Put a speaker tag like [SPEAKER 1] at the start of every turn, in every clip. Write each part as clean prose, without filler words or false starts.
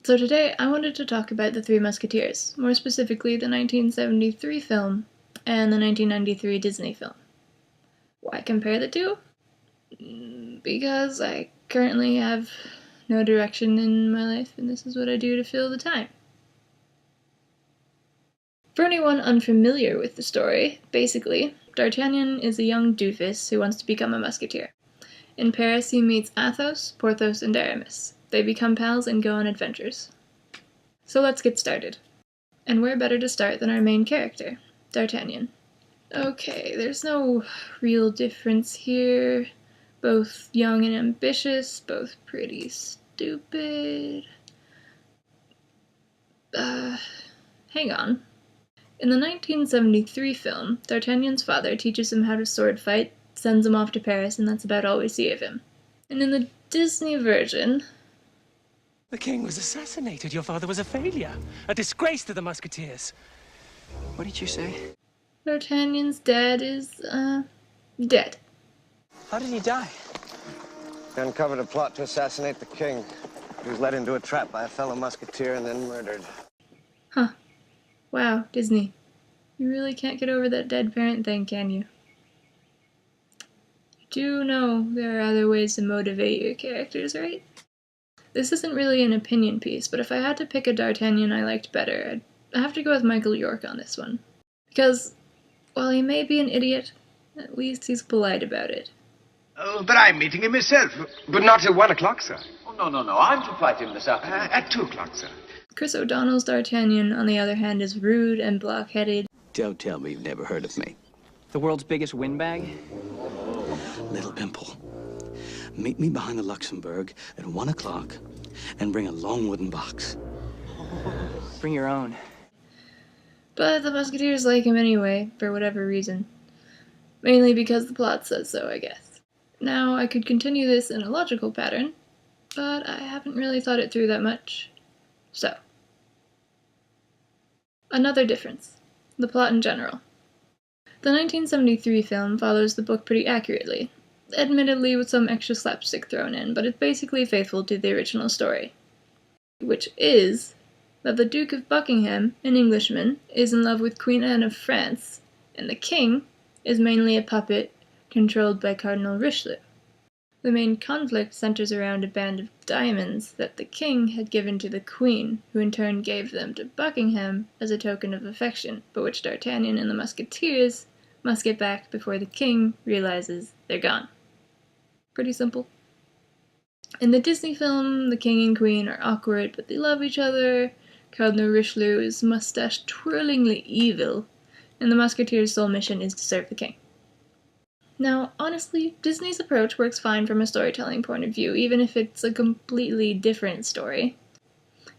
[SPEAKER 1] So today I wanted to talk about The Three Musketeers, more specifically the 1973 film and the 1993 Disney film. Why compare the two? Because I currently have no direction in my life and this is what I do to fill the time. For anyone unfamiliar with the story, basically, D'Artagnan is a young doofus who wants to become a musketeer. In Paris he meets Athos, Porthos, and Aramis. They become pals and go on adventures. So let's get started. And where better to start than our main character, D'Artagnan. Okay, there's no real difference here. Both young and ambitious, both pretty stupid. Hang on. In the 1973 film, D'Artagnan's father teaches him how to sword fight, sends him off to Paris, and that's about all we see of him. And in the Disney version...
[SPEAKER 2] The king was assassinated. Your father was a failure. A disgrace to the Musketeers.
[SPEAKER 3] What did you say?
[SPEAKER 1] D'Artagnan's dad is, dead.
[SPEAKER 3] How did he die?
[SPEAKER 4] They uncovered a plot to assassinate the king. He was led into a trap by a fellow musketeer and then murdered.
[SPEAKER 1] Huh. Wow, Disney. You really can't get over that dead parent thing, can you? You do know there are other ways to motivate your characters, right? This isn't really an opinion piece, but if I had to pick a D'Artagnan I liked better, I'd have to go with Michael York on this one. Because, while he may be an idiot, at least he's polite about it.
[SPEAKER 5] Oh, but I'm meeting him myself.
[SPEAKER 6] But not at 1 o'clock, sir.
[SPEAKER 5] Oh, no. I'm to fight him this afternoon. At 2 o'clock, sir.
[SPEAKER 1] Chris O'Donnell's D'Artagnan, on the other hand, is rude and blockheaded.
[SPEAKER 3] Don't tell me you've never heard of me.
[SPEAKER 7] The world's biggest windbag?
[SPEAKER 3] Little Pimple. Meet me behind the Luxembourg at 1 o'clock and bring a long wooden box.
[SPEAKER 7] Bring your own.
[SPEAKER 1] But the Musketeers like him anyway, for whatever reason. Mainly because the plot says so, I guess. Now, I could continue this in a logical pattern, but I haven't really thought it through that much. So. Another difference. The plot in general. The 1973 film follows the book pretty accurately, admittedly with some extra slapstick thrown in, but it's basically faithful to the original story. Which is that the Duke of Buckingham, an Englishman, is in love with Queen Anne of France, and the king is mainly a puppet controlled by Cardinal Richelieu. The main conflict centers around a band of diamonds that the king had given to the queen, who in turn gave them to Buckingham as a token of affection, but which D'Artagnan and the Musketeers must get back before the king realizes they're gone. Pretty simple. In the Disney film, the king and queen are awkward, but they love each other. Cardinal Richelieu is mustache-twirlingly evil, and the Musketeers' sole mission is to serve the king. Now, honestly, Disney's approach works fine from a storytelling point of view, even if it's a completely different story.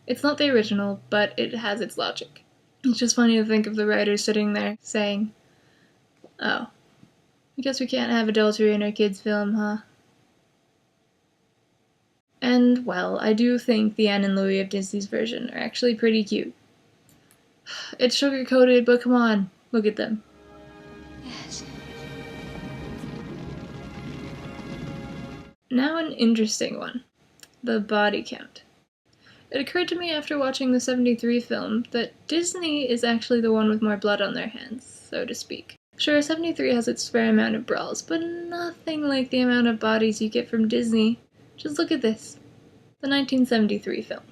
[SPEAKER 1] It's not the original, but it has its logic. It's just funny to think of the writers sitting there saying, "Oh, I guess we can't have adultery in our kids' film, huh?" And, well, I do think the Anne and Louis of Disney's version are actually pretty cute. It's sugar-coated, but come on, look at them.
[SPEAKER 8] Yes.
[SPEAKER 1] Now an interesting one. The body count. It occurred to me after watching the 73 film that Disney is actually the one with more blood on their hands, so to speak. Sure, 73 has its fair amount of brawls, but nothing like the amount of bodies you get from Disney. Just look at this. The 1973 film.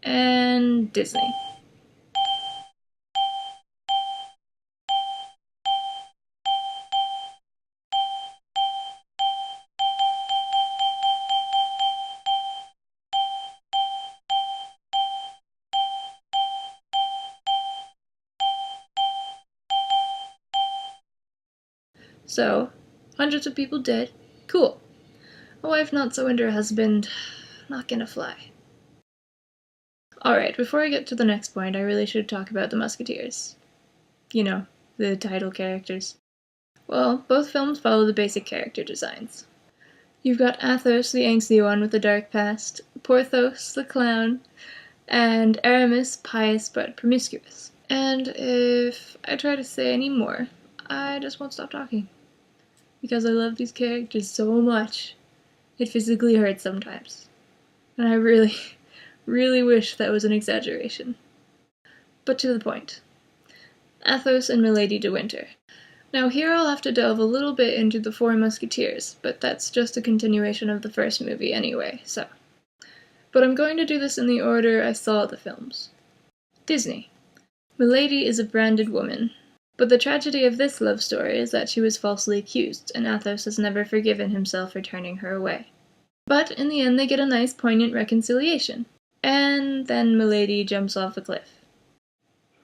[SPEAKER 1] And Disney. So, hundreds of people dead. Cool. A wife not so into her husband. Not gonna fly. Alright, before I get to the next point, I really should talk about the Musketeers. You know, the title characters. Well, both films follow the basic character designs. You've got Athos, the angsty one with the dark past, Porthos, the clown, and Aramis, pious but promiscuous. And if I try to say any more, I just won't stop talking. Because I love these characters so much. It physically hurts sometimes. And I really, really wish that was an exaggeration. But to the point. Athos and Milady de Winter. Now here I'll have to delve a little bit into the Four Musketeers, but that's just a continuation of the first movie anyway, so. But I'm going to do this in the order I saw the films. Disney. Milady is a branded woman, but the tragedy of this love story is that she was falsely accused, and Athos has never forgiven himself for turning her away. But in the end they get a nice poignant reconciliation, and then Milady jumps off a cliff.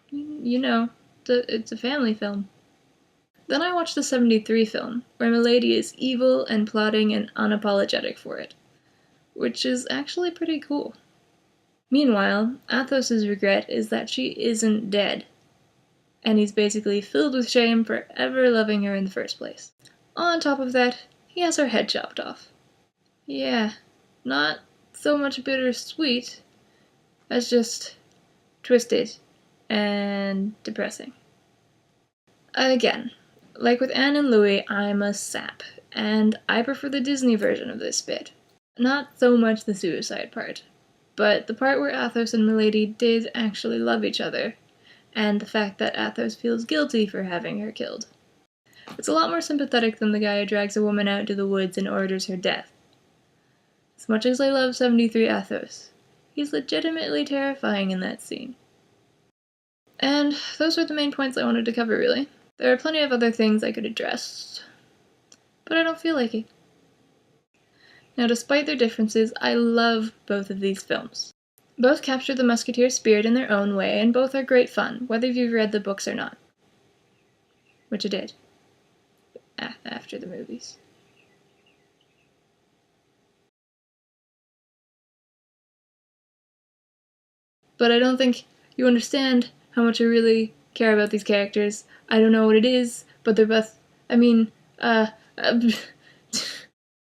[SPEAKER 1] You know, it's a family film. Then I watched the 73 film, where Milady is evil and plotting and unapologetic for it, which is actually pretty cool. Meanwhile, Athos's regret is that she isn't dead, and he's basically filled with shame for ever loving her in the first place. On top of that, he has her head chopped off. Yeah, not so much bittersweet as just twisted and depressing. Again, like with Anne and Louis, I'm a sap, and I prefer the Disney version of this bit. Not so much the suicide part, but the part where Athos and Milady did actually love each other, and the fact that Athos feels guilty for having her killed. It's a lot more sympathetic than the guy who drags a woman out into the woods and orders her death. As much as I love 73 Athos, he's legitimately terrifying in that scene. And those are the main points I wanted to cover, really. There are plenty of other things I could address, but I don't feel like it. Now, despite their differences, I love both of these films. Both capture the Musketeer spirit in their own way, and both are great fun, whether you've read the books or not. Which I did. After the movies. But I don't think you understand how much I really care about these characters. I don't know what it is, but they're both,